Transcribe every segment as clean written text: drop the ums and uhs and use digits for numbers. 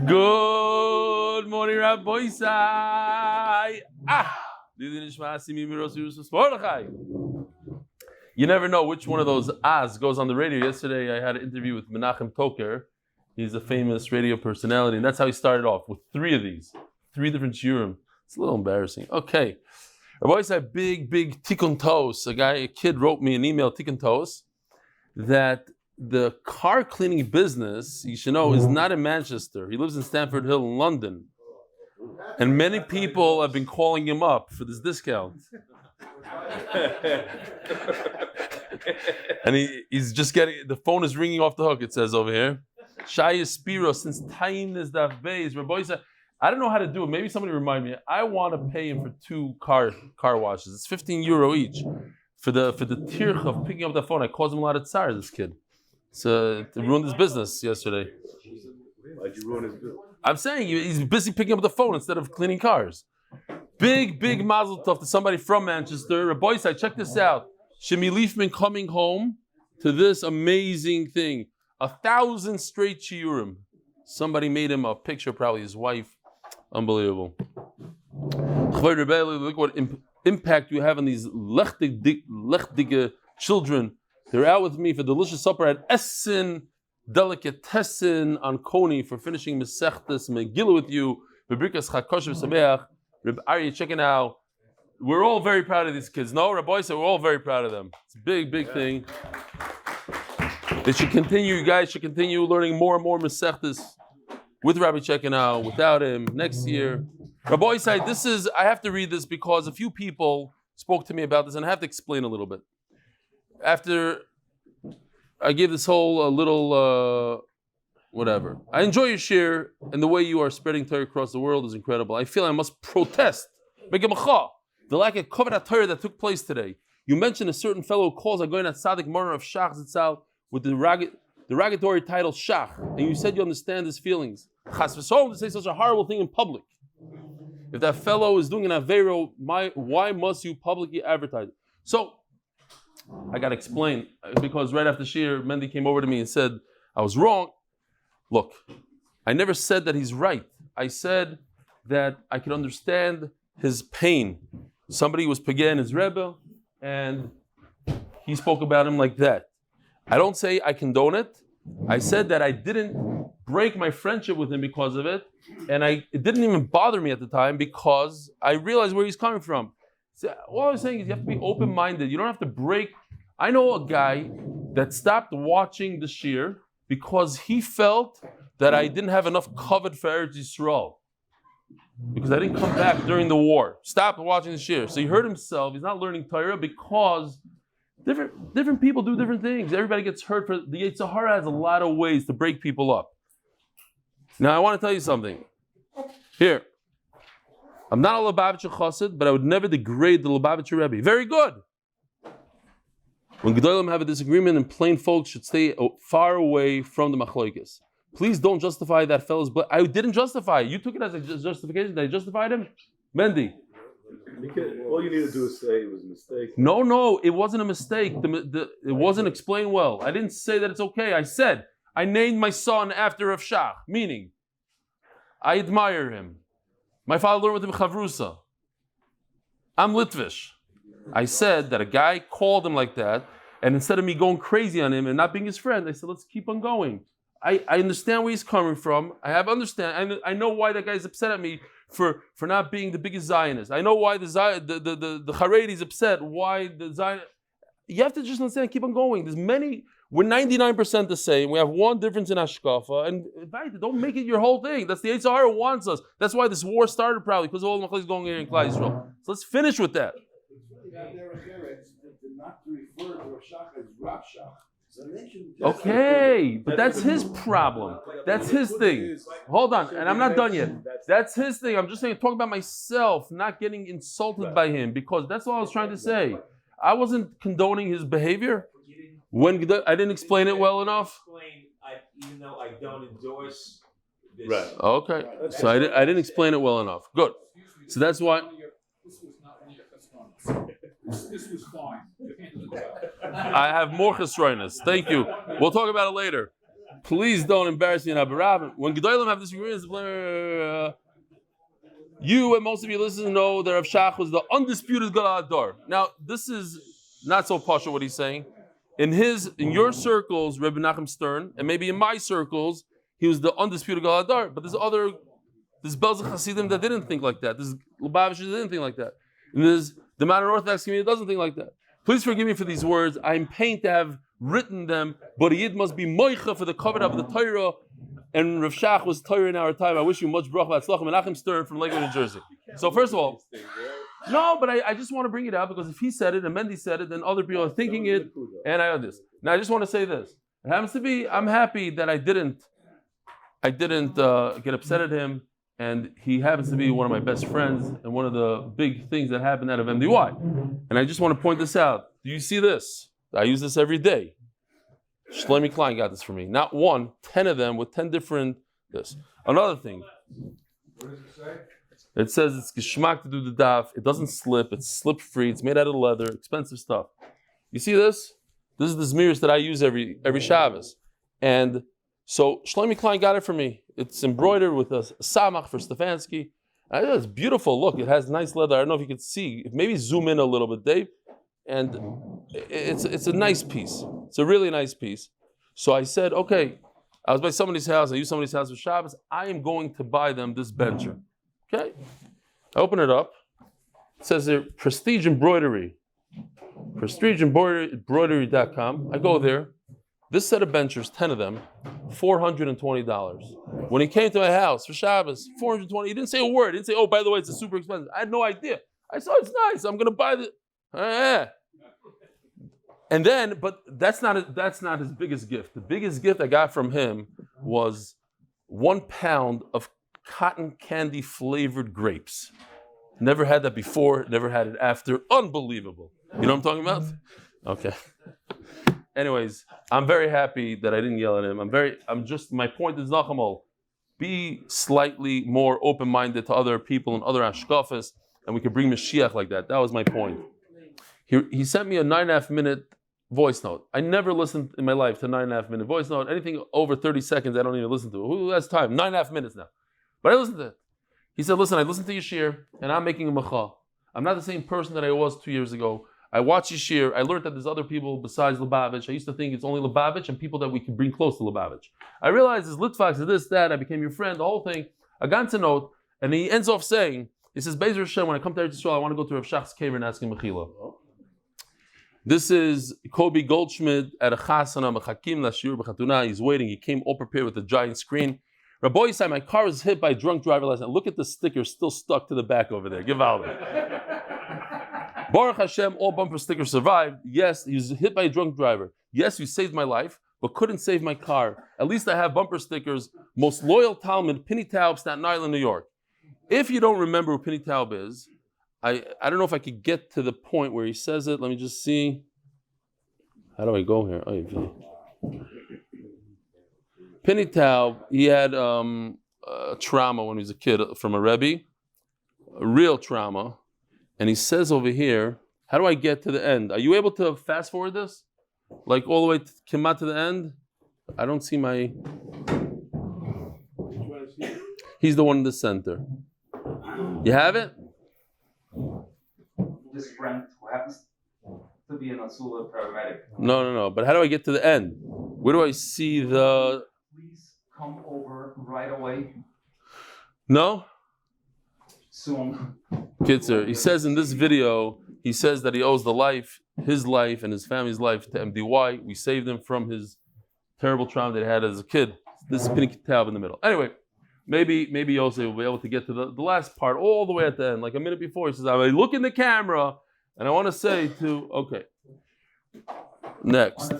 Good morning, Rabbi Sai. You never know which one of those ahs goes on the radio. Yesterday, I had an interview with Menachem Toker. He's a famous radio personality, and that's how he started off with three of these, three different shiurim. It's a little embarrassing. Okay, Rabbi Sai, big tikkun tos. A kid wrote me an email, tikkun tos, that the car cleaning business, you should know, is not in Manchester. He lives in Stamford Hill in London. And many people have been calling him up for this discount. And he's just getting, the phone is ringing off the hook, it says over here. Shaya Spiro, since time is Daf Beis. Rabbi said, I don't know how to do it. Maybe somebody remind me. I want to pay him for two car washes. It's €15 each. For the tirch of picking up the phone, I caused him a lot of tsar, this kid. So it ruined his business yesterday. Why'd you ruin his business? I'm saying he's busy picking up the phone instead of cleaning cars. Big mazel tov to somebody from Manchester. Boys, I check this out. Shemi Leafman coming home to this amazing thing. 1,000 straight shiurim. Somebody made him a picture, probably his wife. Unbelievable. Look what impact you have on these lechtige children. They're out with me for delicious supper at Essen Delicatessen on Coney for finishing Mesechtes Megillah with you. Bebrikas Chakosh V'Sameach. Reb Aryeh, checking out. We're all very proud of these kids. No, Rabbi said we're all very proud of them. It's a big thing. They should continue. You guys should continue learning more and more Mesechtes with Rabbi checking out. Without him, next year. Rabbi said I have to read this because a few people spoke to me about this, and I have to explain a little bit. After I gave this whole little whatever. I enjoy your share, and the way you are spreading Torah across the world is incredible. I feel I must protest. The lack of Chabad Torah that took place today. You mentioned a certain fellow who calls going at Tzaddik Marner of Shach Zitzal with the derogatory title Shach, and you said you understand his feelings. Chas v'sholom to say such a horrible thing in public. If that fellow is doing an avero, why must you publicly advertise it? So I got to explain, because right after Shir, Mendy came over to me and said, I was wrong. Look, I never said that he's right. I said that I could understand his pain. Somebody was Pagin, his Rebbe, and he spoke about him like that. I don't say I condone it. I said that I didn't break my friendship with him because of it, and it didn't even bother me at the time because I realized where he's coming from. So all I was saying is you have to be open-minded. You don't have to break. I know a guy that stopped watching the shir because he felt that I didn't have enough kavod for Eretz Yisrael because I didn't come back during the war. Stopped watching the shir. So he hurt himself. He's not learning Torah because different people do different things. Everybody gets hurt. The Yetzer Hara has a lot of ways to break people up. Now I want to tell you something. Here. I'm not a Lubavitcher Chassid, but I would never degrade the Lubavitcher Rebbe. Very good. When Gedolim have a disagreement, and plain folks should stay far away from the Machlokes. Please don't justify that fellow's blood. I didn't justify it. You took it as a justification. Did I justify him? Mendy. All you need to do is say it was a mistake. No, it wasn't a mistake. It wasn't explained well. I didn't say that it's okay. I said, I named my son after Rav Shach, meaning I admire him. My father learned with him Chavrusa. I'm Litvish. I said that a guy called him like that, and instead of me going crazy on him and not being his friend, I said, let's keep on going. I understand where he's coming from. I know why that guy's upset at me for not being the biggest Zionist. I know why the Haredi is upset. Why the Zionist. You have to just understand, keep on going. We're 99% the same. We have one difference in Hashkafa, and don't make it your whole thing. That's the Yetzer Hara wants us. That's why this war started probably, because all the Machlokes going here in Klal Yisroel. So let's finish with that. Okay, but that's his problem. That's his thing. Hold on, and I'm not done yet. That's his thing. I'm just saying, talk about myself, not getting insulted by him, because that's all I was trying to say. I wasn't condoning his behavior. When I didn't explain it well enough. Even though I don't endorse this. Right. Okay. So I didn't explain it well enough. Good. So that's why. This was not one of your testimonials. This was fine. You handled it well. I have more chesroinus. Thank you. We'll talk about it later. Please don't embarrass me in Abarab. When Gedolim have disagreements, you and most of you listeners know that Rav Shach was the undisputed Galadar. Now, this is not so posh what he's saying. In your circles, Rebbe Nachum Stern, and maybe in my circles, he was the undisputed Galadar. But there's Belzer Hasidim that didn't think like that. There's Lubavitch that didn't think like that. And there's the modern Orthodox community that doesn't think like that. Please forgive me for these words. I'm pained to have written them, but a Yid must be moicha for the cover of the Torah. And Rav Shach was Torah in our time. I wish you much bracha, Hatzlacha, Menachem Stern from Lakewood, New Jersey. So first of all, no, but I just want to bring it out because if he said it and Mendy said it, then other people are thinking it, and I know this. Now I just want to say this. It happens to be, I'm happy that I didn't get upset at him, and he happens to be one of my best friends, and one of the big things that happened out of MDY. And I just want to point this out. Do you see this? I use this every day. Shlomi Klein got this for me. Not one, 10 of them with 10 different this. Another thing. What does it say? It says it's geschmack to do the daf. It doesn't slip. It's slip free. It's made out of leather. Expensive stuff. You see this? This is the zmiris that I use every Shabbos. And so Shlomi Klein got it for me. It's embroidered with a samach for Stefansky. It's beautiful. Look, it has nice leather. I don't know if you can see. Maybe zoom in a little bit, Dave. And it's a nice piece. It's a really nice piece. So I said, okay, I was by somebody's house. I used somebody's house for Shabbos. I am going to buy them this bencher. Okay. I open it up. It says here, Prestige Embroidery. PrestigeEmbroidery.com. I go there. This set of benchers, 10 of them, $420. When he came to my house for Shabbos, $420. He didn't say a word. He didn't say, oh, by the way, it's a super expensive. I had no idea. I saw it's nice. I'm going to buy the. And then, but that's not his biggest gift. The biggest gift I got from him was 1 pound of cotton candy flavored grapes. Never had that before, never had it after. Unbelievable. You know what I'm talking about? Okay. Anyways, I'm very happy that I didn't yell at him. My point is, Nachamol, be slightly more open-minded to other people and other ashkafas, and we could bring Mashiach like that. That was my point. He sent me a 9.5-minute voice note. I never listened in my life to 9.5-minute voice note. Anything over 30 seconds, I don't even listen to. Who has time? 9.5 minutes now. But I listened to it. He said, listen, I listened to your shir, and I'm making a macha. I'm not the same person that I was 2 years ago. I watched your shir. I learned that there's other people besides Lubavitch. I used to think it's only Lubavitch and people that we can bring close to Lubavitch. I realized there's Litvax, this, that. I became your friend, the whole thing. I got to note, and he ends off saying, he says, Bezer Hashem, when I come to Eretz Yisrael, I want to go to Rav Shach's cave and ask him Mechila. This is Kobe Goldschmidt at a chasana, mechakim lashir b'chatuna. He's waiting. He came all prepared with a giant screen. Rabbi Yisai, my car was hit by a drunk driver last night. Look at the sticker still stuck to the back over there. Give out. Baruch Hashem, all bumper stickers survived. Yes, he was hit by a drunk driver. Yes, you saved my life, but couldn't save my car. At least I have bumper stickers. Most loyal Talmud, Penny Taub, Staten Island, New York. If you don't remember who Penny Taub is, I don't know if I could get to the point where he says it. Let me just see. How do I go here? Penny Taub, he had trauma when he was a kid from a Rebbe, a real trauma. And he says over here, how do I get to the end? Are you able to fast forward this? Like all the way to Kemat to the end? I don't see my... He's the one in the center. You have it? This friend who happens to be an Asula paramedic. No. But how do I get to the end? Where do I see the... Please come over right away. No? Soon. Kitzer, he says in this video, he says that he owes his life and his family's life to MDY. We saved him from his terrible trauma that he had as a kid. This is Pinky Tab in the middle. Anyway, maybe Yosef will be able to get to the last part all the way at the end, like a minute before. He says, I look in the camera and I want to say okay, next.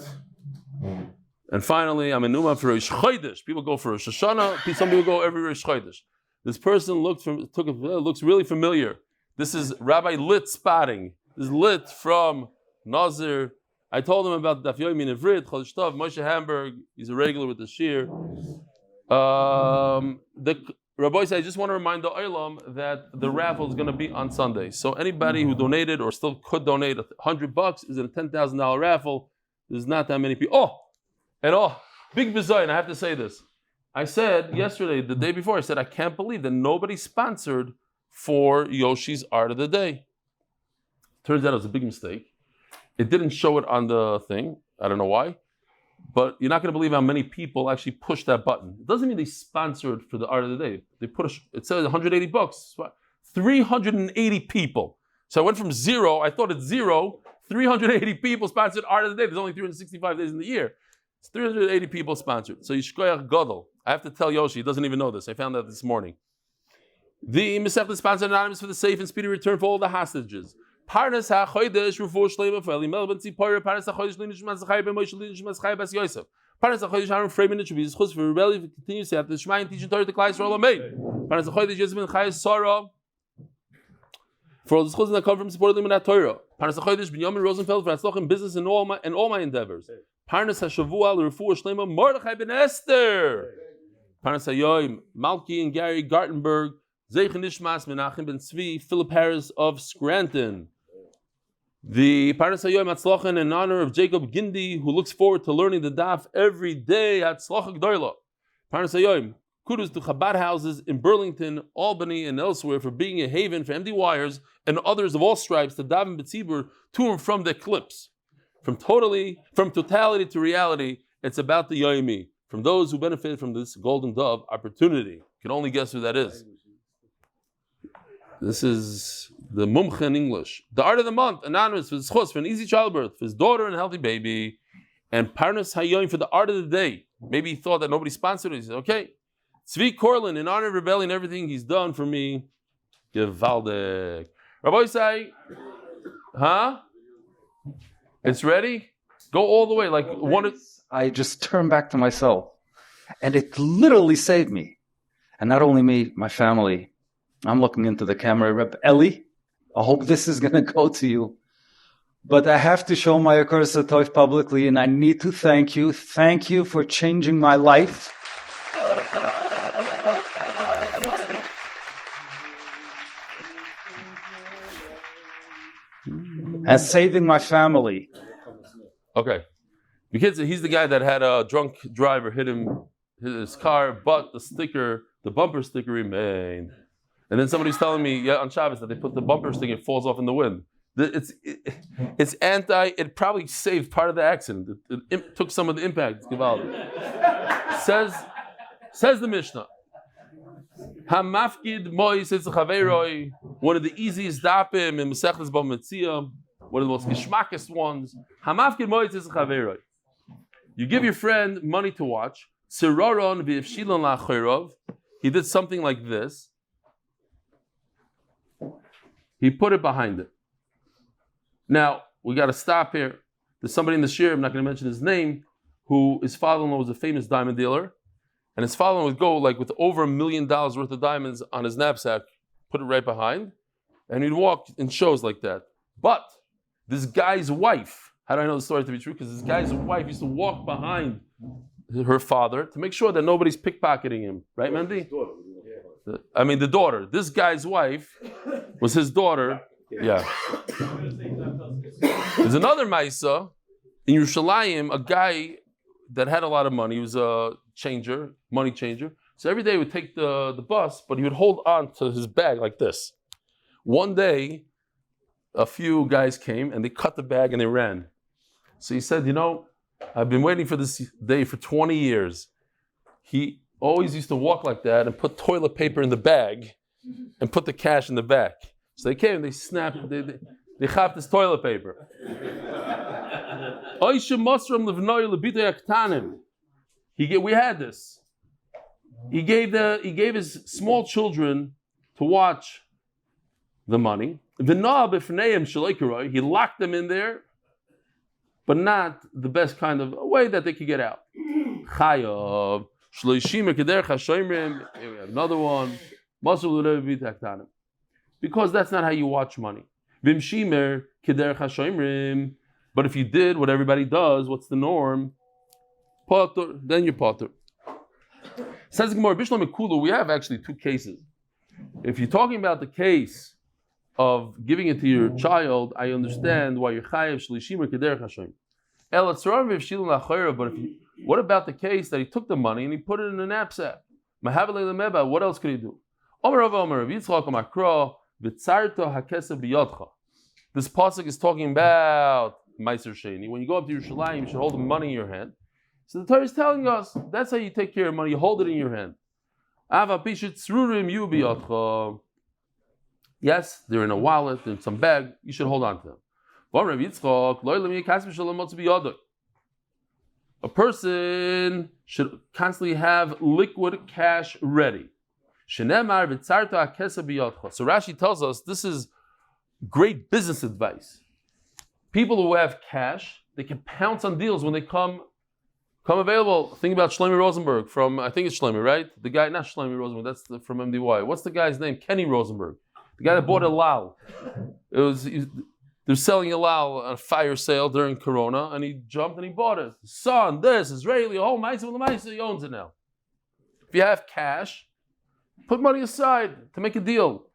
And finally, I'm in Numa for Rosh Chodesh. People go for Rosh Hashanah. Some people go every Rosh Chodesh. This person looks really familiar. This is Rabbi Lit spotting. This is Lit from Nazir. I told him about Daf Yomi Nevrit, Chodesh Tov, Moshe Hamburg. He's a regular with the shir. Rabbi said, I just want to remind the Olam that the raffle is going to be on Sunday. So anybody who donated or still could donate $100 is in a $10,000 raffle. There's not that many people. big bizayon. I have to say this. I said yesterday, the day before, I said I can't believe that nobody sponsored for Yoshi's Art of the Day. Turns out it was a big mistake. It didn't show it on the thing. I don't know why. But you're not going to believe how many people actually pushed that button. It doesn't mean they sponsored for the Art of the Day. They it says $180. 380 people. So I went from zero, I thought it's zero, 380 people sponsored Art of the Day. There's only 365 days in the year. It's 380 people sponsored. So Yishkoyach Gadol. I have to tell Yoshi, he doesn't even know this. I found out this morning. The Masechta sponsored anonymous for the safe and speedy return for all the hostages. Parnas HaChodesh refore Shlima for Elimel ben Tzipora. Parnas HaChodesh Linishmas Zechariah ben Moshe Linishmas Chaya Bas Yosef. Parnas HaChodesh Ahron Fraiman and zchusim for rebellion to continue siyadta dishmaya and teaching Torah to Klal Yisroel. Amen. Parnas HaChodesh Yosef Ben Chaya Sara for all the zchusim that come from supporting limud HaTorah. Parnas HaChodesh Binyomin Rosenfeld for Hatzlacha in business and all my endeavours. Parnas HaShavua l'refua Shlema Mardechai ben Esther. Parnas HaYoim Malki and Gary Gartenberg. Zeich Nishmas Menachem ben Tzvi Philip Harris of Scranton. The Parnas HaYoim Hatzlacha in honor of Jacob Gindi, who looks forward to learning the Daf every day. Hatzlacha G'doyla. Parnas HaYoim kudos to Chabad Houses in Burlington, Albany, and elsewhere for being a haven for empty wires and others of all stripes to daven b'tzibur to and from the eclipse. From totality to reality, it's about the Yomi. From those who benefit from this golden dove opportunity. You can only guess who that is. This is the mumcha in English. The art of the month, anonymous for zchus, for an easy childbirth, for his daughter and a healthy baby. And Parnas HaYoim for the art of the day. Maybe he thought that nobody sponsored it. He said, okay. Tzvi Korlin, in honor of rebellion, everything he's done for me. Gewaldig. Rabbi say, huh? It's ready? Go all the way. Like one. I just turned back to myself. And it literally saved me. And not only me, my family. I'm looking into the camera. Reb Eli, I hope this is going to go to you. But I have to show my Akar Satoif publicly, and I need to thank you. Thank you for changing my life. And saving my family. Okay. Because he's the guy that had a drunk driver hit his car, but the bumper sticker remained. And then somebody's telling me on Shabbos that they put the bumper sticker, it falls off in the wind. It probably saved part of the accident. It took some of the impact. Says the Mishnah. Hamafkid mois etzachaveroi, one of the easiest dapim in Masechtas Bava Metzia, one of the most geschmackest ones. Hamafkid mois etzachaveroi. You give your friend money to watch. Siraron v'yefshilon la'achirov. He did something like this. He put it behind it. Now, we got to stop here. There's somebody in the shir, I'm not going to mention his name, who his father-in-law was a famous diamond dealer. And his father-in-law would go like with over $1 million worth of diamonds on his knapsack, put it right behind, and he'd walk in shows like that. But this guy's wife, how do I know the story to be true? Because this guy's wife used to walk behind her father to make sure that nobody's pickpocketing him. Right, Mendy? I mean, the daughter. This guy's wife was his daughter. Yeah. There's another Maisa in Yerushalayim, a guy that had a lot of money. He was a money changer. So every day he would take the bus, but he would hold on to his bag like this. One day, a few guys came and they cut the bag and they ran. So he said, I've been waiting for this day for 20 years. He always used to walk like that and put toilet paper in the bag and put the cash in the back. So they came, they snapped, they chopped his toilet paper. We had this. He gave his small children to watch the money. He locked them in there, but not the best kind of way that they could get out. Another one. Because that's not how you watch money. But if you did what everybody does, what's the norm? Then you're potter. Says Gemara, we have actually two cases. If you're talking about the case of giving it to your child, I understand why you're chayav shlishim or kederech hashoim. But What about the case that he took the money and he put it in a knapsack? What else could he do? This pasuk is talking about Meiser Sheni. When you go up to Yerushalayim, you should hold the money in your hand. So the Torah is telling us that's how you take care of money. You hold it in your hand. Yes, they're in a wallet, they're in some bag. You should hold on to them. A person should constantly have liquid cash ready. So Rashi tells us this is great business advice. People who have cash, they can pounce on deals when they come available. Think about Shlima Rosenberg from, I think it's Shlima, right? The guy, not Shlima Rosenberg, that's from MDY. What's the guy's name? Kenny Rosenberg. The guy that bought a lal. They're selling a lal on a fire sale during Corona, and he jumped and he bought it. Son, this, Israeli, oh, he owns it now. If you have cash, put money aside to make a deal.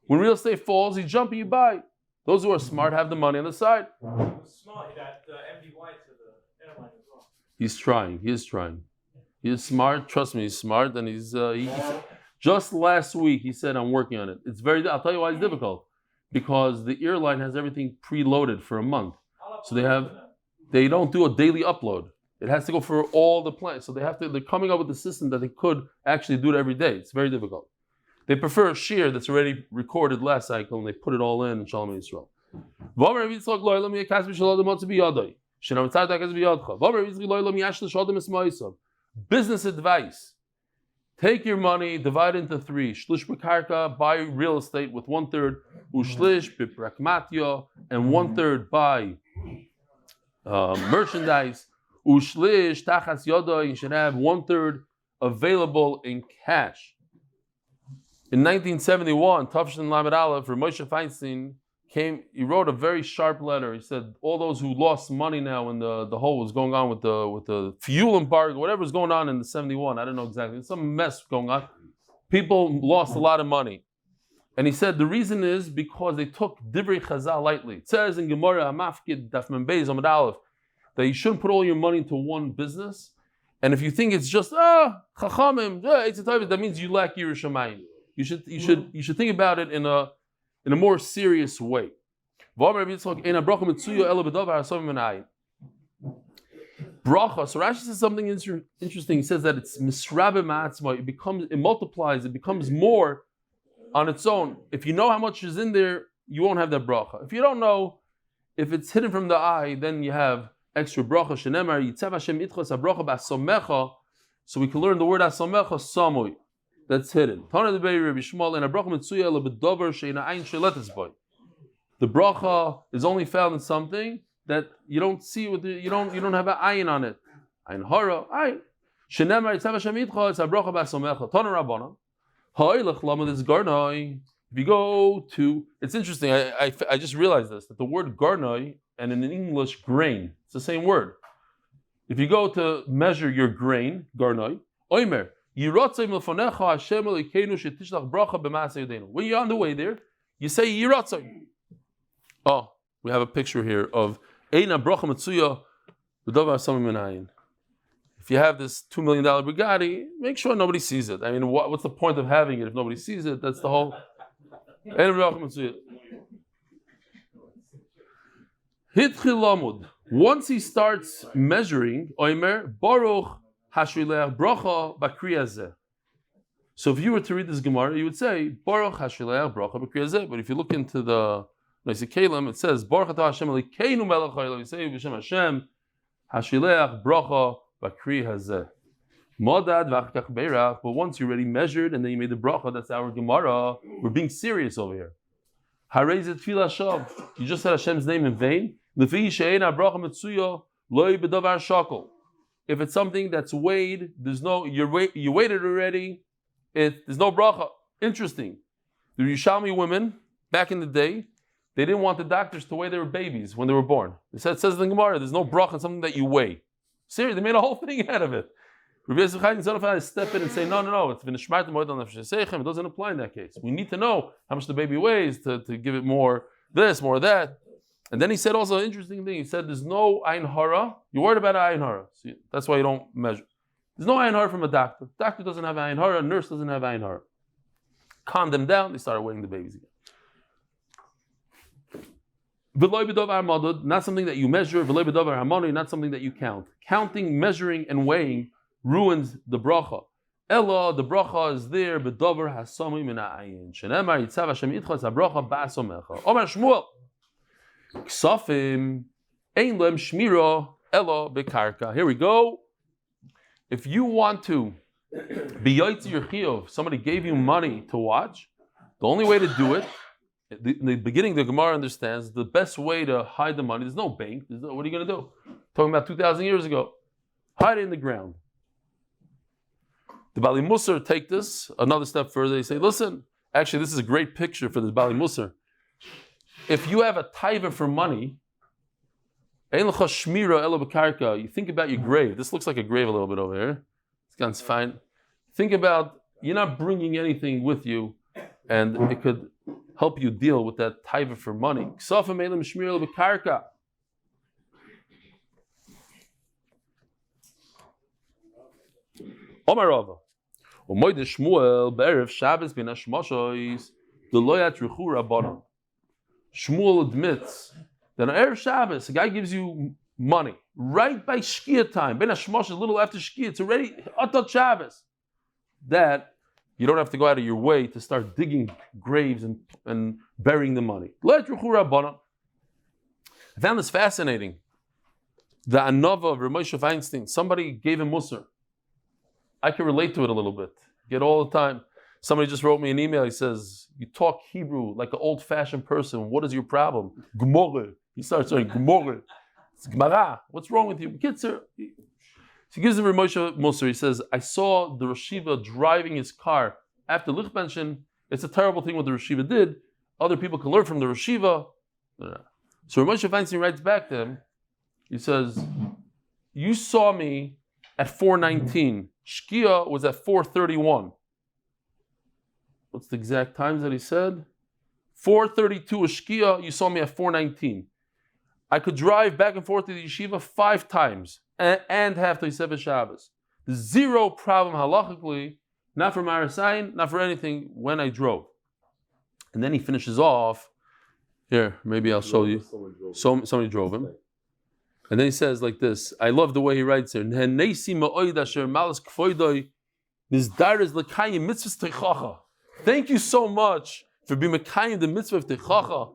When real estate falls, you jump and you buy. Those who are smart have the money on the side. He was smart. He got MDY to the airline as well. He's trying. He is trying. He is smart. Trust me, he's smart. And he's just last week he said, "I'm working on it." It's very. I'll tell you why it's difficult. Because the airline has everything preloaded for a month, so they don't do a daily upload. It has to go for all the planes. So they're coming up with a system that they could actually do it every day. It's very difficult. They prefer a shear that's already recorded last cycle and they put it all in Shalom Yisrael. Business advice. Take your money, divide it into three. Shlish b'karka, buy real estate with 1/3. Ushlish b'prakmatio, and 1/3 buy merchandise. Ushlish tachas yoda, you should have 1/3 available in cash. In 1971, Tafshin Amud Aleph, Moshe Feinstein he wrote a very sharp letter. He said, all those who lost money now when the whole was going on with the fuel embargo, whatever was going on in the 71, I don't know exactly, there's some mess going on. People lost a lot of money. And he said the reason is because they took Divrei Chazal lightly. It says in Gemara, Amafkid, Daf Yomi, Amud Aleph, that you shouldn't put all your money into one business. And if you think it's just, Chachamim, that means you lack Yiras Shamayim. You should think about it in a more serious way. Bracha, so Rashi says something interesting. He says that it's misrabe ma'atzma. It multiplies, it becomes more on its own. If you know how much is in there, you won't have that bracha. If you don't know, if it's hidden from the eye, then you have extra bracha. Shenemar yitzav Hashem itchos habracha ba'asomecha. So we can learn the word asomecha samui. That's hidden. The bracha is only found in something that you don't see with you don't have an ayin on it. Ayin hara, ayin. Shenemar yitzav Hashem itchos habracha ba'asomecha. Tana Rabbana. Ha'ilach lamad is garnoi. If you go to, it's interesting. I just realized this, that the word garnoi and in English grain, it's the same word. If you go to measure your grain, garnoi, oimer. When you're on the way there, you say Yiratzay. Oh, we have a picture here of Eina Bracha Metzuya B'Davar Samim Menayin. If you have this $2 million Bugatti, make sure nobody sees it. I mean, what's the point of having it if nobody sees it? That's the whole. Eina Bracha Metzuya. Hitchil Lamud. Once he starts measuring, Oimer Baruch. So if you were to read this Gemara, you would say Baruch Hashrileach Bracha B'Kriyazeh. But if you look into the Noisei Kelim, it says Baruch Atah Hashem Elokeinu Melech Haolam. You say B'Shem Hashem Hashrileach Bracha B'Kriyazeh. Modad V'Achkach Beirach. But once you already measured and then you made the bracha, that's our Gemara. We're being serious over here. Harezet Tefillah Shav. You just said Hashem's name in vain. Lefi She'eina Bracha Metzuya Loi B'Davar Shakol. If it's something that's weighed, you weighed it already, there's no bracha. Interesting. The Yerushalmi women, back in the day, they didn't want the doctors to weigh their babies when they were born. It says in the Gemara, there's no bracha in something that you weigh. Seriously, they made a whole thing out of it. Rabbi Yosef Ben Chaya Sara step in and say, no, it's been a shmart moed on nefesh. It doesn't apply in that case. We need to know how much the baby weighs to give it more this, more that. And then he said also an interesting thing. He said there's no ayin hara. You're worried about ayin hara. So that's why you don't measure. There's no ayin hara from a doctor. Doctor doesn't have ayin hara. A nurse doesn't have ayin hara. Calm them down. They started weighing the babies again. Not something that you measure. Not something that you count. Counting, measuring, and weighing ruins the bracha. Ella, the bracha is there. B'dover hasamim min ha'ayin. Shenemar yitzav Hashem itchos habracha ba'asomecha. Omer Shmuel. Ksafim ein lem shmira ella bekarka. Here we go. If you want to be yotzi your chiyuv, somebody gave you money to watch, the only way to do it, in the beginning the Gemara understands, the best way to hide the money, there's no bank, what are you going to do? Talking about 2,000 years ago. Hide it in the ground. The Bali Musar take this another step further. They say, listen, actually this is a great picture for the Bali Musar. If you have a taiva for money, you think about your grave. This looks like a grave a little bit over here. It's gone fine. Think about, you're not bringing anything with you, and it could help you deal with that taiva for money. Omarava. Shmuel be'erev Shabbos bin hashmashos deloyat ruchu rabbanon. Shmuel admits that on Erev Shabbos, a guy gives you money right by Shkia time, ben hashmashos, a little after Shkia, it's already Atat Shabbos. That you don't have to go out of your way to start digging graves and burying the money. Let ruchu rabbanon. I found this fascinating. The Anova of Rav Moshe Feinstein, somebody gave him Musar. I can relate to it a little bit. Get all the time. Somebody just wrote me an email. He says, you talk Hebrew like an old-fashioned person. What is your problem? Gemorah. He starts saying, Gemorah. It's Gemara. What's wrong with you? Kids are... So he gives him Rav Moshe Musar. He says, I saw the Rosh Yeshiva driving his car after Lichbenschen. It's a terrible thing what the Rosh Yeshiva did. Other people can learn from the Rosh Yeshiva. So Rav Moshe Feinstein writes back to him. He says, you saw me at 4:19. Shkia was at 4:31. What's the exact times that he said? 4:32 was Shkia. You saw me at 4:19. I could drive back and forth to the yeshiva 5 times and have to Yosef Shabbos. There's zero problem halachically, not for Marasayin, not for anything when I drove. And then he finishes off. Here, maybe I'll show you. Somebody drove him. And then he says like this. I love the way he writes here. Thank you so much for being mekayim the mitzvah of techacha.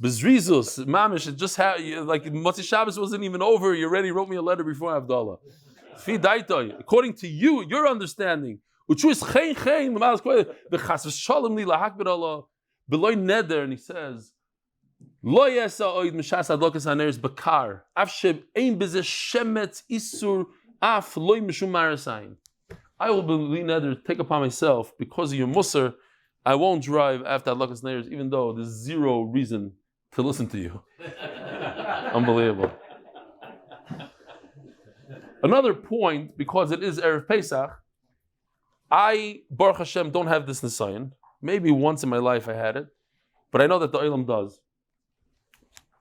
Bezrizus, mamish, it just like Motzi Shabbos wasn't even over. You already wrote me a letter before Havdalah. According to you, your understanding, and he says, Lo yesa oid mishas adlokas haneres bakar. Afsheb ein beze shemetz isur af loy mishum marasayin. I will be nether take upon myself because of your musar. I won't drive after adlokas haneres, even though there's zero reason to listen to you. Unbelievable. Another point, because it is Erev Pesach, I, Baruch Hashem, don't have this nisayon. Maybe once in my life I had it, but I know that the Olam does.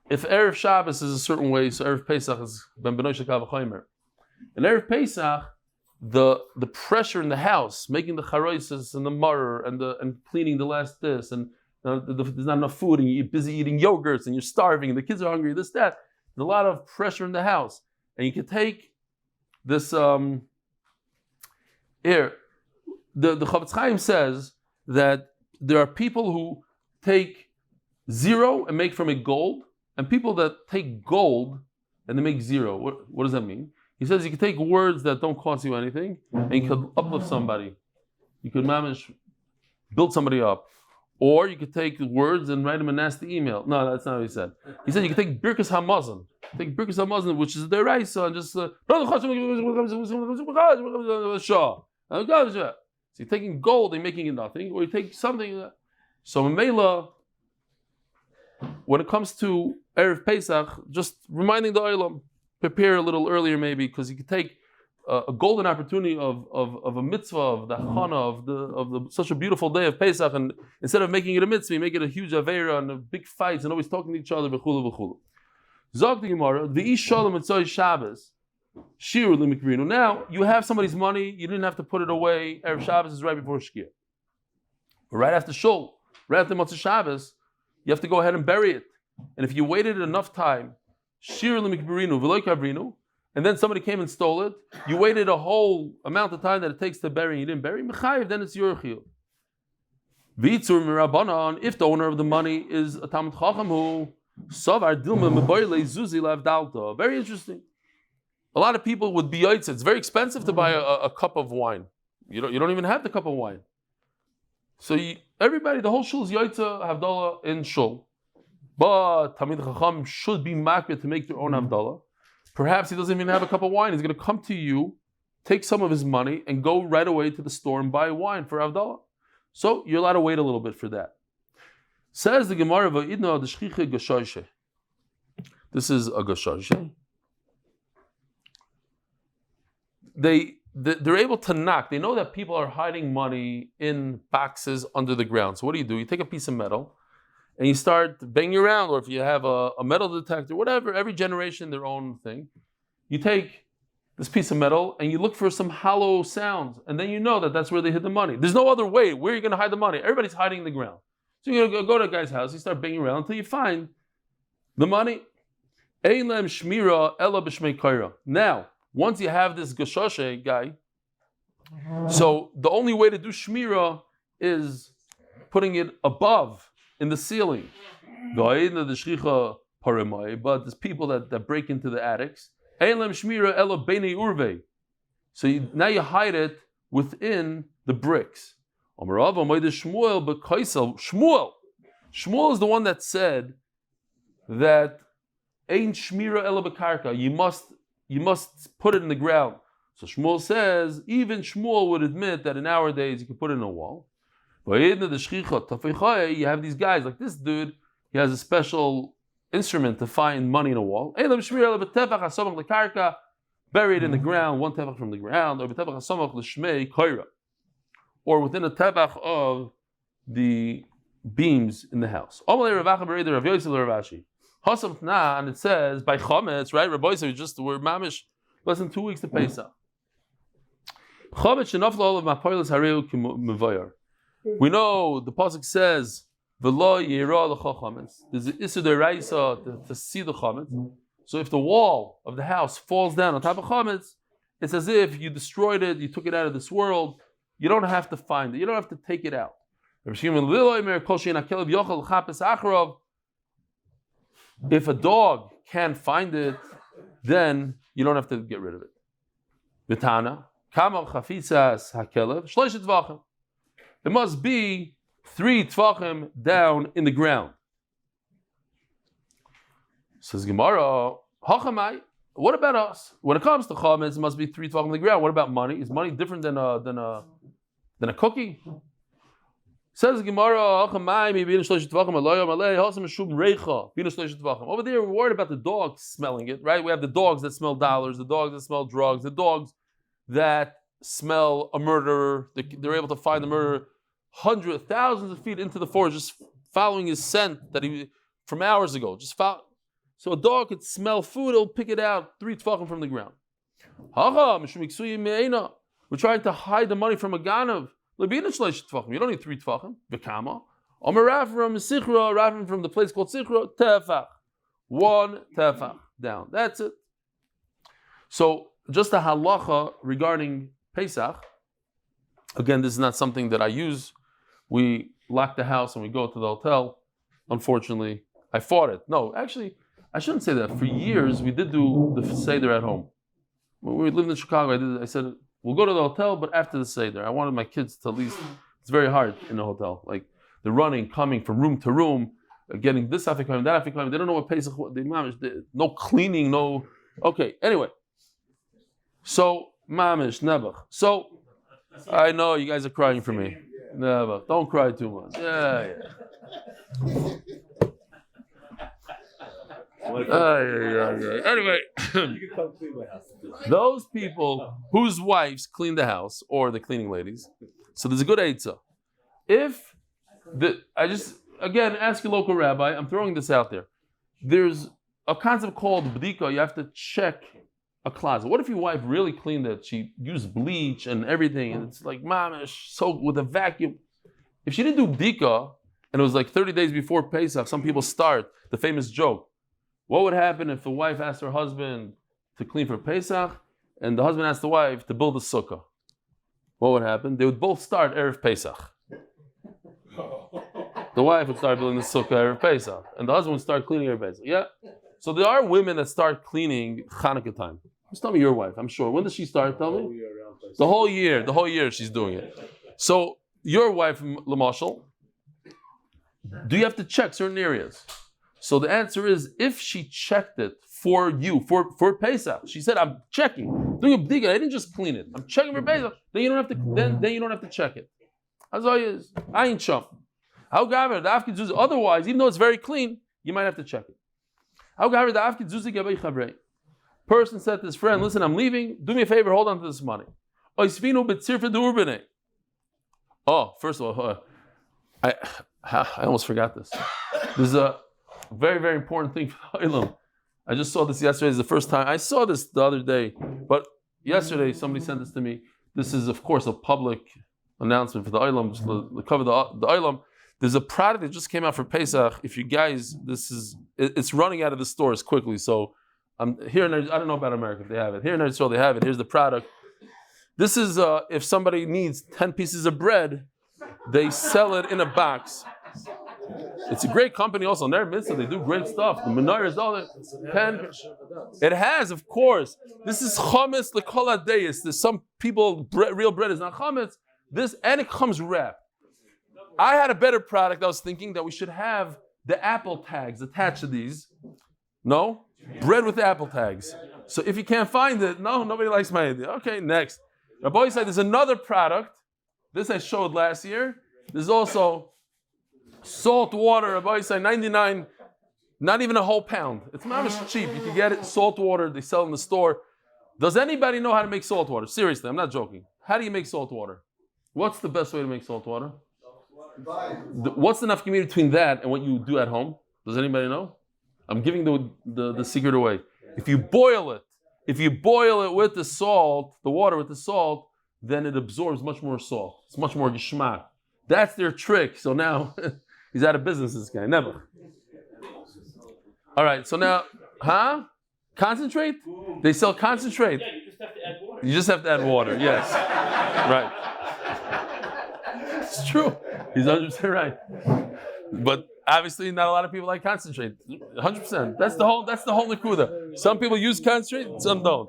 If Erev Shabbos is a certain way, so Erev Pesach is Ben Benoy Shekav Chaymer. In Erev Pesach, the pressure in the house, making the charoises and the maror and cleaning the last this, and there's not enough food, and you're busy eating yogurts, and you're starving, and the kids are hungry, this, that. There's a lot of pressure in the house. And you can take this, here, the Chavetz Chaim says that there are people who take 0 and make from it gold, and people that take gold and they make 0. What does that mean? He says you can take words that don't cost you anything, and you could uplift somebody. You could build somebody up. Or you could take words and write them a nasty email. No, that's not what he said. He said you can take Birkas HaMazon. Take Birkas HaMazon, which is the Reisa, and just... So you're taking gold and making it nothing, or you take something... So Mamela, when it comes to Erev Pesach, just reminding the Olam, prepare a little earlier maybe, because you could take a golden opportunity of a mitzvah, of the chana, of the such a beautiful day of Pesach, and instead of making it a mitzvah, you make it a huge avera and a big fights and always talking to each other. V'chulu. Zog the Gemara, the ish shalom etzoy Shabbos, shiru l'mikrinu. Now you have somebody's money, you didn't have to put it away. Erev Shabbos is right before Shkia, but right after Shul, right after Motzei Shabbos, you have to go ahead and bury it. And if you waited enough time, shiru l'mikrinu v'loy kavrinu. And then somebody came and stole it. You waited a whole amount of time that it takes to bury. You didn't bury mechayiv, then it's your chiyuv. V'itzur mirabanan. If the owner of the money is a talmid chacham who savar dilma meboyle zuzi lavdalta. Very interesting. A lot of people would be yaitz. It's very expensive to buy a cup of wine. You don't even have the cup of wine. So everybody, the whole shul is yaitza havdalah in shul. But talmid chacham should be makbid to make their own havdalah. Perhaps he doesn't even have a cup of wine. He's going to come to you, take some of his money, and go right away to the store and buy wine for Avdallah. So you're allowed to wait a little bit for that. Says the Gemara, "Va'idna dishchiche gashoshe." This is a gashoshe. They're able to knock. They know that people are hiding money in boxes under the ground. So what do? You take a piece of metal and you start banging around, or if you have a metal detector, whatever, every generation their own thing. You take this piece of metal and you look for some hollow sounds, and then you know that that's where they hid the money. There's no other way. Where are you going to hide the money? Everybody's hiding in the ground. So you're going to go to a guy's house, you start banging around until you find the money. Now, once you have this gashoshe guy, so the only way to do shmira is putting it above in the ceiling. But there's people that break into the attics. So now you hide it within the bricks. Shmuel is the one that said that ain't shmira ela bekarka. You must put it in the ground. So Shmuel says even Shmuel would admit that in our days you could put it in a wall. You have these guys like this dude. He has a special instrument to find money in a wall. Buried in the ground, one tefach from the ground, or within a tefach of the beams in the house. And it says by Chometz, right? Rabbi Yosef, we're mamish less than 2 weeks to Pesach. We know the pasuk says, "V'lo yira l'cha chametz." There's an issur deraisa to see the chametz. So if the wall of the house falls down on top of chametz, it's as if you destroyed it, you took it out of this world. You don't have to find it. You don't have to take it out. If a dog can't find it, then you don't have to get rid of it. V'tana kama chafisas hakelev shloishet tvachim. It must be 3 tvachim down in the ground. Says Gemara, Hachamai, what about us? When it comes to chametz, it must be 3 tvachim in the ground. What about money? Is money different than a cookie? Says Gemara, Hachamai, maybe over there we're worried about the dogs smelling it, right? We have the dogs that smell dollars, the dogs that smell drugs, the dogs that smell a murderer. They're able to find the murderer hundreds, thousands of feet into the forest, just following his scent that he from hours ago. So a dog could smell food; it'll pick it out 3 tefachim from the ground. We're trying to hide the money from a ganav. You don't need 3 tefachim. Rafim from the place called Sichra, tefach. 1 tefach down. That's it. So just a halacha regarding Pesach. Again, this is not something that I use. We lock the house and we go to the hotel. Unfortunately, I fought it. No, actually, I shouldn't say that. For years, we did do the Seder at home. When we lived in Chicago, I said, we'll go to the hotel, but after the Seder. I wanted my kids to at least, it's very hard in a hotel. Like, they're running, coming from room to room, getting this afikim, that afikim. They don't know what Pesach, no cleaning, no... Okay, anyway. So, mamish, nebuch. So, I know you guys are crying for me. Never. Don't cry too much. Yeah. Anyway, You can come clean my house. those people whose wives clean the house or the cleaning ladies. So there's a good eitzah. If again ask your local rabbi. I'm throwing this out there. There's a concept called bdika. You have to check a closet. What if your wife really cleaned it? She used bleach and everything, and it's like mamish soaked with a vacuum. If she didn't do bdika, and it was like 30 days before Pesach, some people start the famous joke. What would happen if the wife asked her husband to clean for Pesach, and the husband asked the wife to build a sukkah? What would happen? They would both start Erev Pesach. The wife would start building the sukkah Erev Pesach, and the husband would start cleaning Erev Pesach. Yeah. So there are women that start cleaning Hanukkah time. Just tell me your wife, I'm sure. When does she start? Tell me. The whole year she's doing it. So your wife, Lamashal, do you have to check certain areas? So the answer is, if she checked it for you, for Pesach, she said, I'm checking, doing a bdika, I didn't just clean it, I'm checking for Pesach, then you don't have to, then you don't have to check it. That's all it is. I ain't chump. Otherwise, even though it's very clean, you might have to check it. Person said to his friend, listen, I'm leaving, do me a favor, hold on to this money. Oh, first of all, I almost forgot this. There's a very, very important thing for the Olam. I just saw this yesterday. It's the first time. I saw this the other day, but yesterday somebody sent this to me. This is, of course, a public announcement for the Olam, just to cover the Olam. There's a product that just came out for Pesach. If you guys, it's running out of the stores quickly. So here in, I don't know about America if they have it. Here in Israel they have it. Here's the product. This is if somebody needs 10 pieces of bread, they sell it in a box. It's a great company also. Ner Mitzvah, they do great stuff. The menorahs, all that. It has, of course. This is chametz lekol hadeis. There's some people, real bread is not chametz. This, and it comes wrapped. I had a better product. I was thinking that we should have the apple tags attached to these. No? Bread with apple tags. So if you can't find it, no, nobody likes my idea. Okay, next. Rabbi said there's another product. This I showed last year. There's also salt water. Rabbi said 99, not even a whole pound. It's not as cheap. You can get it, salt water. They sell in the store. Does anybody know how to make salt water? Seriously, I'm not joking. How do you make salt water? What's the best way to make salt water? What's the nafka between that and what you do at home? Does anybody know? I'm giving the secret away. If you boil it with the salt, the water with the salt, then it absorbs much more salt. It's much more geschmack. That's their trick. So now he's out of business, this guy. Never. All right, so now, concentrate? They sell concentrate. Yeah, you just have to add water. You just have to add water, yes. Right. It's true. He's 100% right. But obviously not a lot of people like concentrate. 100%. That's the whole nikuda. Some people use concentrate, some don't.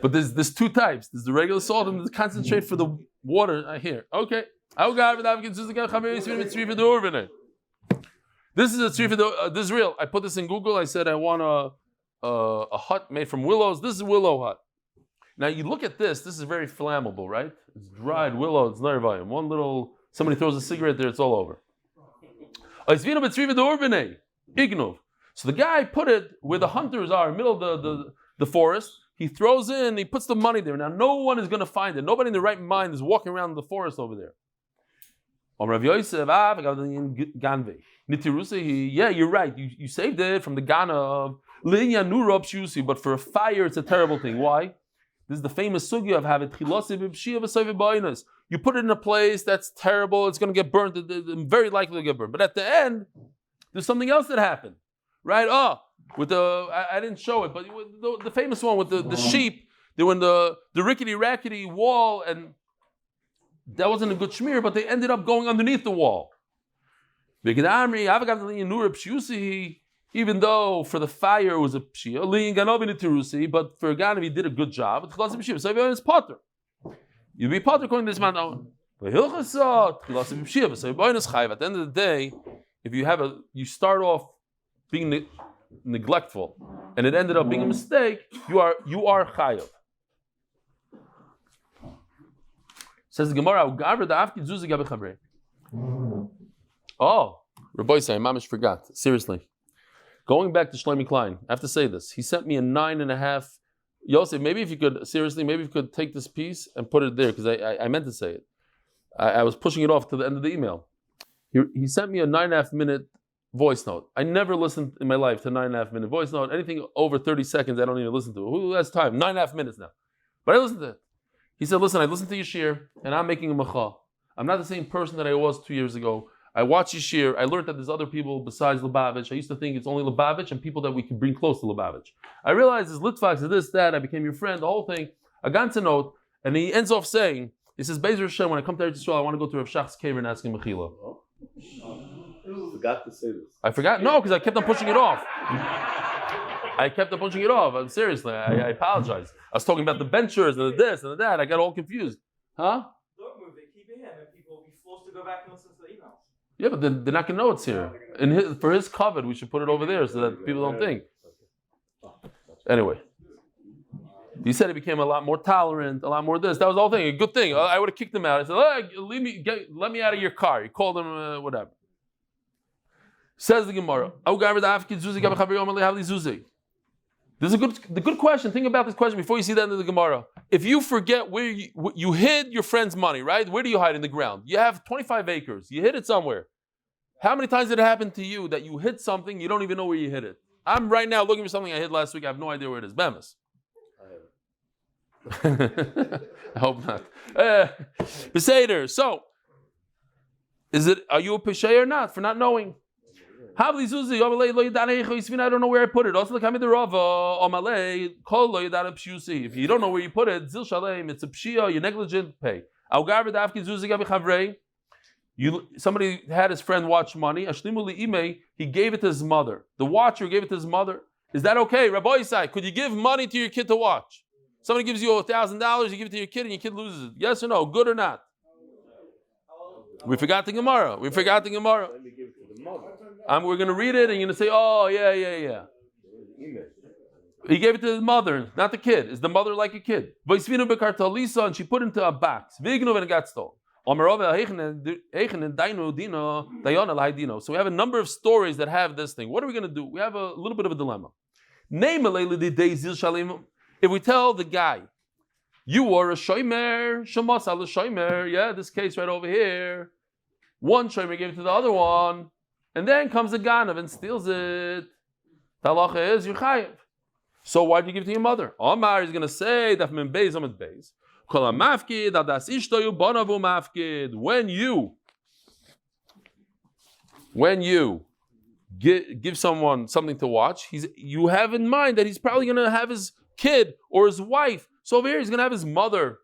But there's two types. There's the regular salt and the concentrate for the water here. Okay. This is a tzrifa. This is real. I put this in Google. I said I want a hut made from willows. This is willow hut. Now you look at this. This is very flammable, right? It's dried willow. It's nervayim. One little, somebody throws a cigarette there, it's all over. Ignov. So the guy put it where the hunters are, in the middle of the forest. He throws in, he puts the money there. Now no one is going to find it. Nobody in their right mind is walking around the forest over there. Yeah, you're right. You saved it from the Ghana of but for a fire it's a terrible thing. Why? This is the famous sugya of having you put it in a place that's terrible, it's going to get burnt, very likely to get burnt. But at the end, there's something else that happened. Right? With I didn't show it, but the famous one with the sheep, they were in the rickety rackety wall, and that wasn't a good shmir, but they ended up going underneath the wall. Even though for the fire it was a pshia, but for Ganav he did a good job. So everyone's potter. You'd be potter according to this man. At the end of the day, if you start off being neglectful, and it ended up being a mistake, you are chayav. Says the Gemara, oh, Rabbi say, Mamish forgot. Seriously. Going back to Shlomi Klein, I have to say this. He sent me a 9.5. Yosef, maybe if you could take this piece and put it there, because I meant to say it. I was pushing it off to the end of the email. He sent me a 9.5 minute voice note. I never listened in my life to 9.5 minute voice note. Anything over 30 seconds, I don't even listen to. Who has time? 9.5 minutes now. But I listened to it. He said, listen, I listened to your shir, and I'm making a mecha. I'm not the same person that I was 2 years ago. I watched your shir. I learned that there's other people besides Lubavitch. I used to think it's only Lubavitch and people that we can bring close to Lubavitch. I realized there's Litvax, there's this, that. I became your friend, the whole thing. I got to note, and he ends off saying, he says, Bezer Hashem, when I come to Eretz Yisrael, I want to go to Rav Shach's cave and ask him Mechila. Forgot to say this. I forgot? No, because I kept on pushing it off. Seriously, I apologize. I was talking about the benchers and the this and the that. I got all confused. Huh? Don't move it, keep it here, and people will be forced to go back and listen to the emails. Yeah, but they're not going to know it's here. For his covet, we should put it over there so that people don't think. Anyway. He said he became a lot more tolerant, a lot more this. That was the whole thing. A good thing. I would have kicked him out. I said, let me out of your car. He called him whatever. Says the Gemara. This is the good question. Think about this question before you see the end of the Gemara. If you forget where you hid your friend's money, right? Where do you hide? In the ground. You have 25 acres. You hid it somewhere. How many times did it happen to you that you hid something, you don't even know where you hid it? I'm right now looking for something I hid last week. I have no idea where it is. Bemis. I hope not. Beseder. So, are you a peshay or not for not knowing? I don't know where I put it. If you don't know where you put it, it's a pshia, you're negligent, pay. Somebody had his friend watch money. He gave it to his mother. The watcher gave it to his mother. Is that okay? Rabbi Isai, could you give money to your kid to watch? Somebody gives you $1,000, you give it to your kid and your kid loses it. Yes or no? Good or not? We forgot the Gemara. Let me give it to the mother. We're going to read it and you're going to say, oh, yeah. He gave it to his mother, not the kid. Is the mother like a kid? And she put it into a box. So we have a number of stories that have this thing. What are we going to do? We have a little bit of a dilemma. If we tell the guy, you are a shomer, shamas al shomer, yeah, this case right over here, one shomer gave it to the other one, and then comes the ganav and steals it. Halacha is you're chayiv. So why did you give it to your mother? Omar is going to say, Daf Yomi Amud Beis, kol hamafkid al das ishtoyu bonavu mafkid. When you give someone something to watch, you have in mind that he's probably going to have his kid or his wife. So over here, he's going to have his mother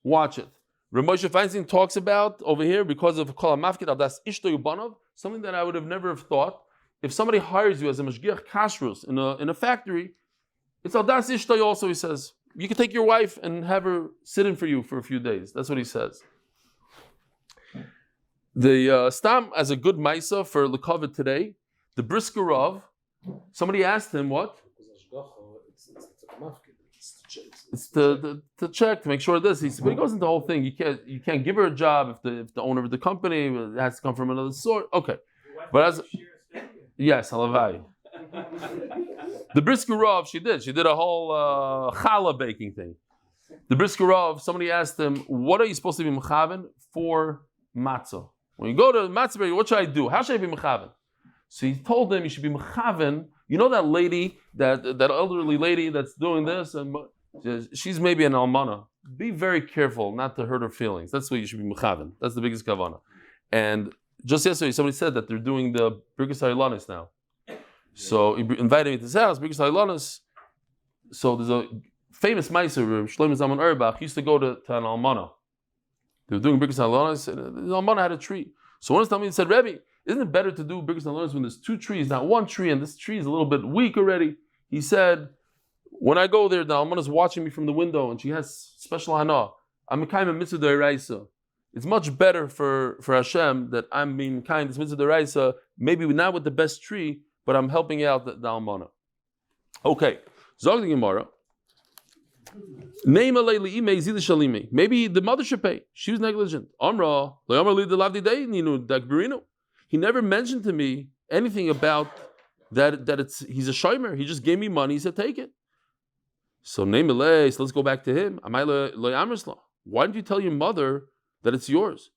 watch it. Moshe Feinstein talks about over here because of Kol HaMafkid Al Das Ishto Yubanov, something that I would have never thought. If somebody hires you as a Mashgiach Kashrus in a factory, it's Al Das Ishto also, he says. You can take your wife and have her sit in for you for a few days. That's what he says. The Stam, as a good Maisa for Lekavit today, the Brisker of, somebody asked him what? It's to check to make sure this. But he goes into the whole thing. You can't give her a job if the owner of the company has to come from another source. Okay, but yes, halavai. The brisker Rav, she did a whole challah baking thing. The brisker Rav, somebody asked him, what are you supposed to be mechaven for matzah? When you go to matzah bakery, what should I do? How should I be mechaven? So he told them you should be mechaven. You know that lady, that elderly lady that's doing this, and she's maybe an almana. Be very careful not to hurt her feelings. That's what you should be mechaven. That's the biggest kavana. And just yesterday, somebody said that they're doing the Birkas Hailanis now. So he invited me to his house, Birkas Hailanis. So there's a famous meiser, Shlomo Zalman Auerbach, he used to go to an almana. They were doing Birkas Hailanis, and the almana had a tree. So one time he said, Rebbe, isn't it better to do Birkas Hailanis when there's two trees, not one tree, and this tree is a little bit weak already? He said, when I go there, the almana is watching me from the window, and she has special hana. I'm a kind of mitzvah d'oraisa. It's much better for Hashem that I'm being kind. This mitzvah d'oraisa, maybe not with the best tree, but I'm helping out the almana. Okay, Zog the Gemara. Maybe the mother should pay. She was negligent. He never mentioned to me anything about that he's a shomer. He just gave me money. He said, take it. So let's go back to him. Why didn't you tell your mother that it's yours?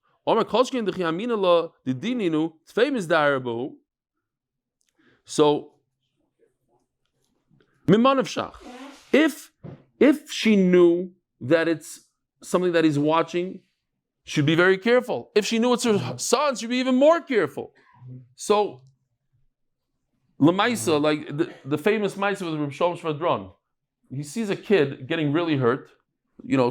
So, if she knew that it's something that he's watching, she'd be very careful. If she knew it's her son, she'd be even more careful. So, Lamaisa, like the famous Maisa with Reb Shalom Shvadron, he sees a kid getting really hurt.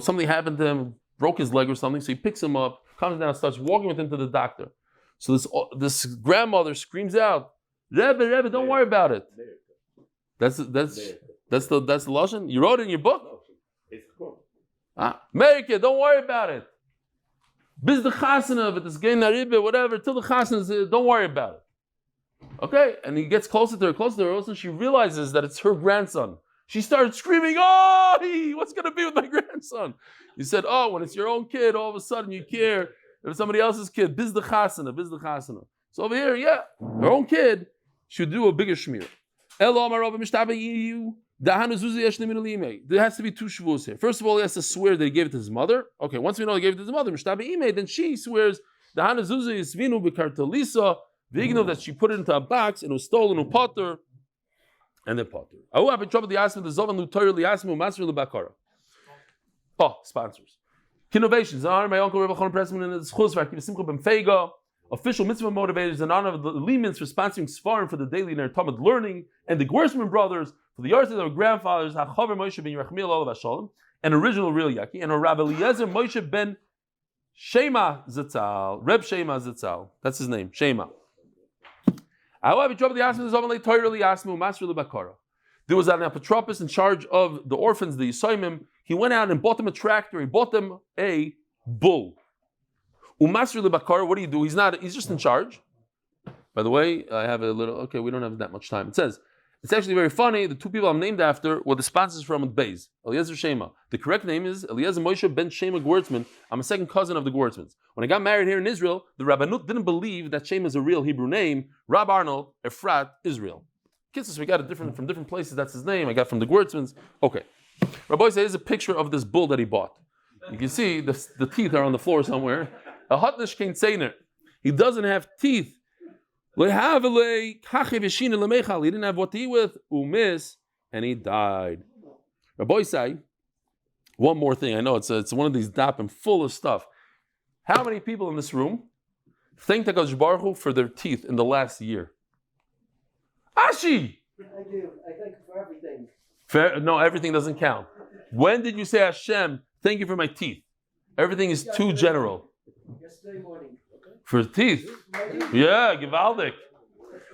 Something happened to him, broke his leg or something. So he picks him up, comes down, starts walking with him to the doctor. So this grandmother screams out, Rebbe, don't worry about it. That's the lashon. You wrote it in your book. America, don't worry about it. Biz the chasana of it, this game naribe, whatever. Till the chasana, don't worry about it. Okay, and he gets closer to her, also she realizes that it's her grandson. She started screaming, "Oh, what's going to be with my grandson?" He said, "Oh, when it's your own kid, all of a sudden you care if it's somebody else's kid. Biz the chasana. So over here, her own kid should do a bigger shmir. There has to be two shavuos here. First of all, he has to swear that he gave it to his mother. Okay, once we know he gave it to his mother, then she swears that she put it into a box and it was stolen and potter. And then potter. Oh, sponsors. Innovations. My uncle Rebbe Chon Pressman and zchusim official mitzvah motivators in honor of the limits for sponsoring Sfarim for the daily Ner Talmud learning, and the Gersman brothers for the yards of their grandfathers, HaChaver Moshe Ben Yerachmiel Olav Hashalom, an original real Yaki, and a Rav Eliezer Moshe Ben Shema Zatzal, Reb Shema Zatzal. That's his name, Shema. There was an apotropos in charge of the orphans, the Yisomim. He went out and bought them a tractor. He bought them a bull. What do you do? He's just in charge. By the way, I have a little, okay, we don't have that much time. It says, it's actually very funny. The two people I'm named after were the sponsors from Amud Beis, Eliezer Shema. The correct name is Eliezer Moshe Ben Shema Gwartzman. I'm a second cousin of the Gwartzmans. When I got married here in Israel, the Rabbanut didn't believe that Shema is a real Hebrew name. Rab Arnold, Efrat, Israel. Kisses, we got it from different places. That's his name. I got from the Gwartzmans. Okay. Rabbi says here's a picture of this bull that he bought. You can see the teeth are on the floor somewhere. A hotnish kein seiner. He doesn't have teeth. He didn't have what to eat with. And he died. Rabbi say, one more thing. I know it's one of these dapim full of stuff. How many people in this room thank the HaKadosh Baruch Hu for their teeth in the last year? Ashi! I do. I thank you for everything. No, everything doesn't count. When did you say, Hashem, thank you for my teeth? Everything is too general. Yesterday morning. Okay. For teeth? Yeah, Givaldik.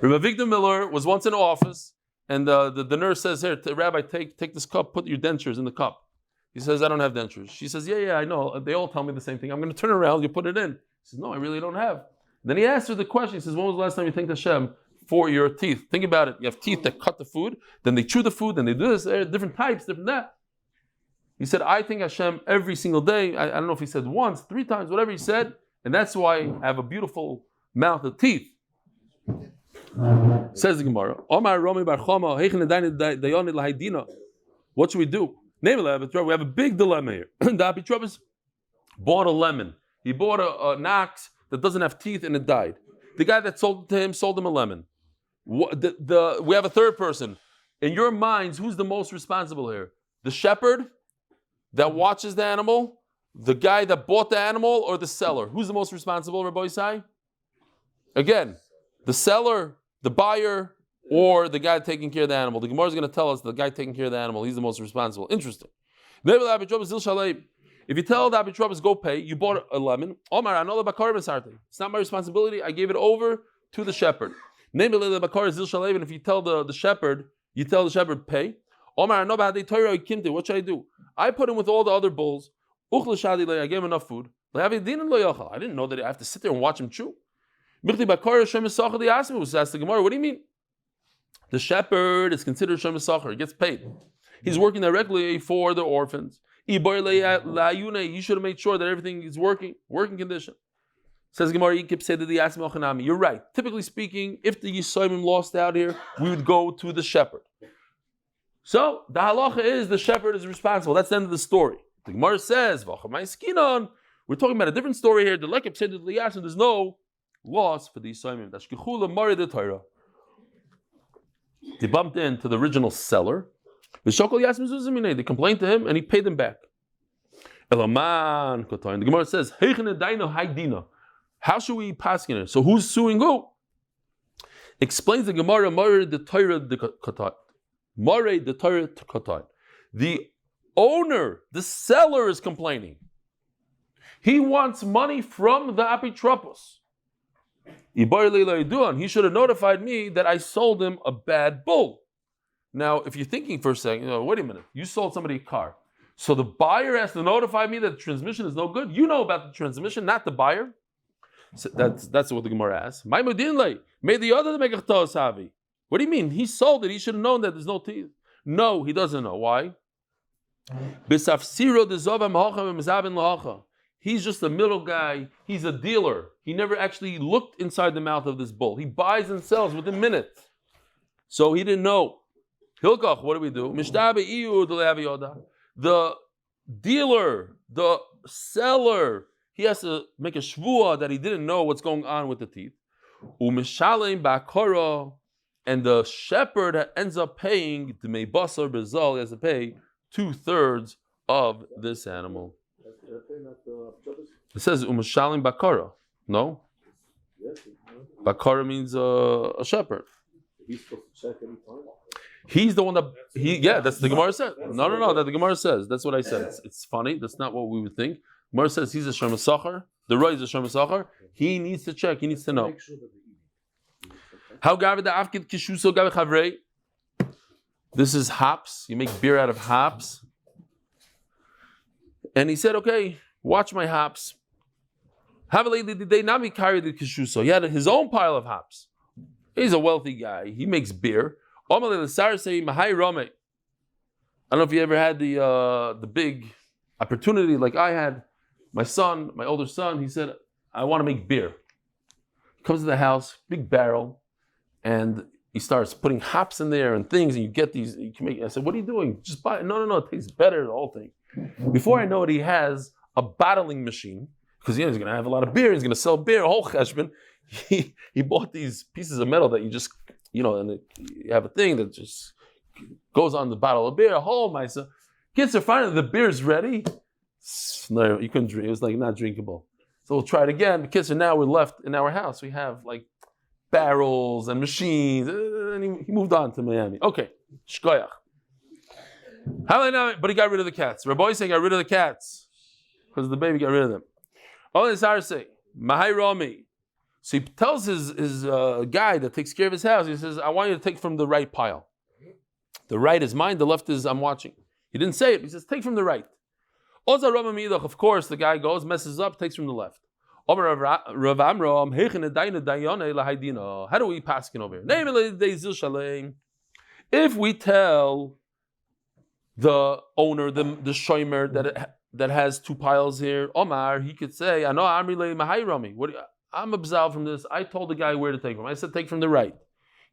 Rabbi Victor Miller was once in office, and the nurse says, here, Rabbi, take this cup, put your dentures in the cup. He says, I don't have dentures. She says, yeah, I know. They all tell me the same thing. I'm going to turn around, you put it in. He says, no, I really don't have. Then he asked her the question. He says, when was the last time you thanked Hashem for your teeth? Think about it. You have teeth that cut the food, then they chew the food, then they do this, different types, different that. He said, I thank Hashem every single day. I don't know if he said once, 3 times, whatever he said, and that's why I have a beautiful mouth of teeth. Says the Gemara, what should we do? We have a big dilemma here. The Apitropos bought a lemon. He bought an ox that doesn't have teeth and it died. The guy that sold it to him sold him a lemon. We have a third person. In your minds, who's the most responsible here? The shepherd that watches the animal, the guy that bought the animal, or the seller? Who's the most responsible, Rabbi Isai? Again, the seller, the buyer, or the guy taking care of the animal. The Gemara is going to tell us the guy taking care of the animal, he's the most responsible. Interesting. If you tell the Abitrobas, go pay, you bought a lemon, it's not my responsibility, I gave it over to the shepherd. And if you tell the shepherd, pay. What should I do? I put him with all the other bulls. I gave him enough food. I didn't know that I have to sit there and watch him chew. Asked the Gemara, what do you mean? The shepherd is considered Shem Sachar, he gets paid. He's working directly for the orphans. He should have made sure that everything is working condition. Says Gemara, you're right. Typically speaking, if the Yisraelim lost out here, we would go to the shepherd. So the halacha is the shepherd is responsible. That's the end of the story. The Gemara says, we're talking about a different story here. There's no loss for the Yisraelim. They bumped into the original seller. They complained to him and he paid them back. The Gemara says, how should we pass in it? So who's suing who? Explains the Gemara, the owner, the seller is complaining. He wants money from the apitropos. He should have notified me that I sold him a bad bull. Now, if you're thinking for a second, wait a minute, you sold somebody a car. So the buyer has to notify me that the transmission is no good. You know about the transmission, not the buyer. So that's what the Gemara asks. What do you mean? He sold it. He should have known that there's no teeth. No, he doesn't know. Why? He's just a middle guy. He's a dealer. He never actually looked inside the mouth of this bull. He buys and sells within minutes. So he didn't know. Hilkach, what do we do? The dealer, the seller, he has to make a shvuah that he didn't know what's going on with the teeth. And the shepherd ends up paying the basar bezal. He has to pay 2/3 of this animal. It says u'mishalim bakara. No, bakara means a shepherd. He's supposed to check any time. He's the one that that's the Gemara said. No, that the Gemara says. That's what I said. It's funny. That's not what we would think. Gemara says he's a Shem Sachar. The Roy is a Shem Sachar. He needs to check. He needs to know. How gavid the afkid kishuso gavid chavrei? This is hops. You make beer out of hops. And he said, "Okay, watch my hops." They not be carried the kishuso. He had his own pile of hops. He's a wealthy guy. He makes beer. I don't know if you ever had the big opportunity like I had. My older son, he said, I want to make beer. He comes to the house, big barrel, and he starts putting hops in there and things, and you get these, you can make. I said, what are you doing? Just buy it. No, it tastes better, the whole thing. Before I know it, he has a bottling machine, because he's going to have a lot of beer, he's going to sell beer, a whole cheshbon. He bought these pieces of metal that you just, and you have a thing that just goes on the bottle of beer, a whole mysa. Kids are finally, the beer's ready. No, you couldn't drink. It was like not drinkable. So we'll try it again. The kids are now, we're left in our house. We have like barrels and machines. And he moved on to Miami. Okay. Shkoyach. But he got rid of the cats. Rabbi say he got rid of the cats because the baby got rid of them. Only Sarah say, Mahai Rami. So he tells his guy that takes care of his house, he says, I want you to take from the right pile. The right is mine, the left is I'm watching. He didn't say it, he says, take from the right. Of course, the guy goes, messes up, takes from the left. How do we pass it over here? If we tell the owner, the shomer that has two piles here, Omar, he could say, I know I'm absolved from this. I told the guy where to take from. I said, take from the right.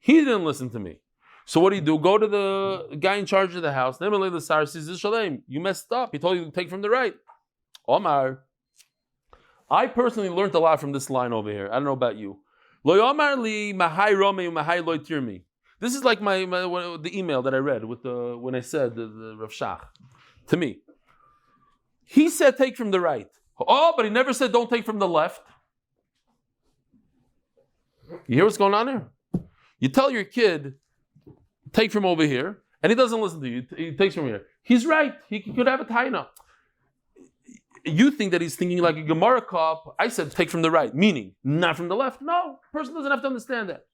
He didn't listen to me. So what do you do? Go to the guy in charge of the house. You messed up. He told you to take from the right. Omar. I personally learned a lot from this line over here. I don't know about you. This is like the email that I read with when I said the Rav Shach to me. He said take from the right. Oh, but he never said don't take from the left. You hear what's going on here? You tell your kid, take from over here, and he doesn't listen to you. He takes from here. He's right. He could have a taina. You think that he's thinking like a Gemara cop. I said take from the right, meaning not from the left. No, the person doesn't have to understand that.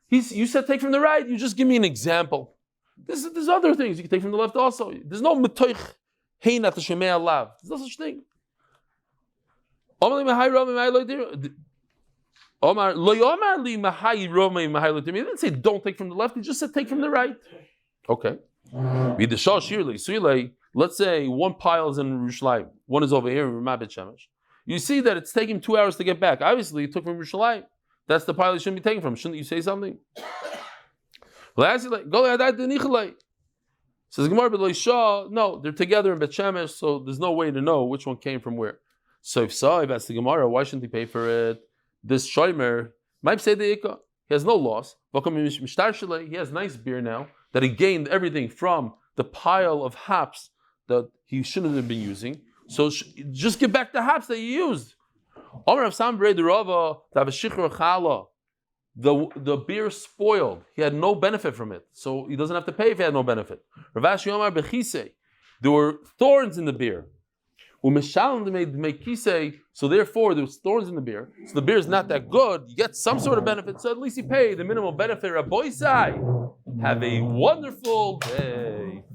You said take from the right. You just give me an example. There's other things you can take from the left also. There's no metoich heina to shemei alav. There's no such thing. Omar, he didn't say don't take from the left, he just said take from the right. Okay. Let's say one pile is in Yerushalayim, one is over here in Ramat Bet Shemesh. You see that it's taking 2 hours to get back. Obviously, it took from Yerushalayim. That's the pilot you shouldn't be taking from. Shouldn't you say something? Says the Gemara, no, they're together in Bet Shemesh, so there's no way to know which one came from where. So if that's the Gemara, why shouldn't he pay for it? This Shomer might say the Ikka. He has no loss. He has nice beer now that he gained everything from the pile of hops that he shouldn't have been using. So just give back the hops that you used. The beer spoiled. He had no benefit from it. So he doesn't have to pay if he had no benefit. There were thorns in the beer. So therefore there was thorns in the beer. So the beer is not that good. You get some sort of benefit. So at least you pay the minimal benefit. Rabboisai, have a wonderful day.